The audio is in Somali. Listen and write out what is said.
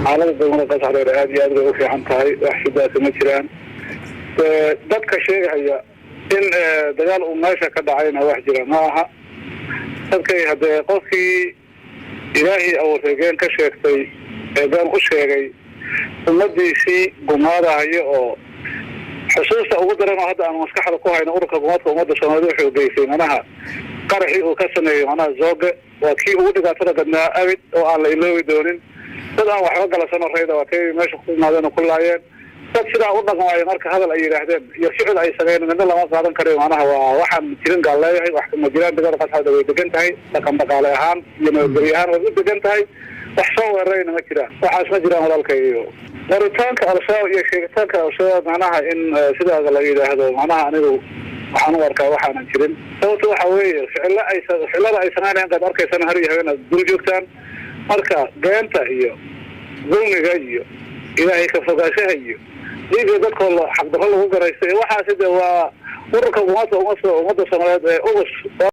xaalada degmada Qasxareer aad iyo aad bay u fiican tahay wax sidaas ma jiraan dadka sheegaya in dagaal uu meesha ka dhacayna wax jira ma aha dadkay hadee qofkii ilaahi awrageen ka sheegtay baan u sheegay ummadiisii gumaadahayo oo xusuusta ugu daran oo hadda aan maskaxda ku hayno ururka gumaadka ummadda Soomaaliyeed wuxuu geysay manaha qaraxii uu ka sameeyay manaha Zooge waa kii ugu dhigaatada gadnaa abid oo aan la iloobi doonin dad aan waxba galasan rayda waa kay meesha ku imaadeen ku laayeen dad sida u dhaqmay marka hadal ay yiraahdeen iyo ficil ay sameeyeen mid lama qaadan karo manaha waa waxaan jirin gaaleeyahay wax ka majiraan degmada Qasxareer way degan tahay dhaqan dhaqaale ahaan iyo nabadgelyahan way degan tahay wax soo weerarayna ma jiraan waxaas ma jiraan walaalkayo waritaanka al-shabaab iyo sheegitaanka al-shabaab manaha in sidaas la yiraahdo manaha anigu waxaan u arkaa waxaan jirin sababtoo waxa weeye ficilada ay sameeyaan qad arkaysan har iyo habeen dul joogtaan marka beenta iyo dulmiga iyo ilaahay ka fogaashaha iyo diiga dadka xaq darro lagu garaystay waxaas waa ururka gumaadka ummadda Soomaaliyeed ee ugus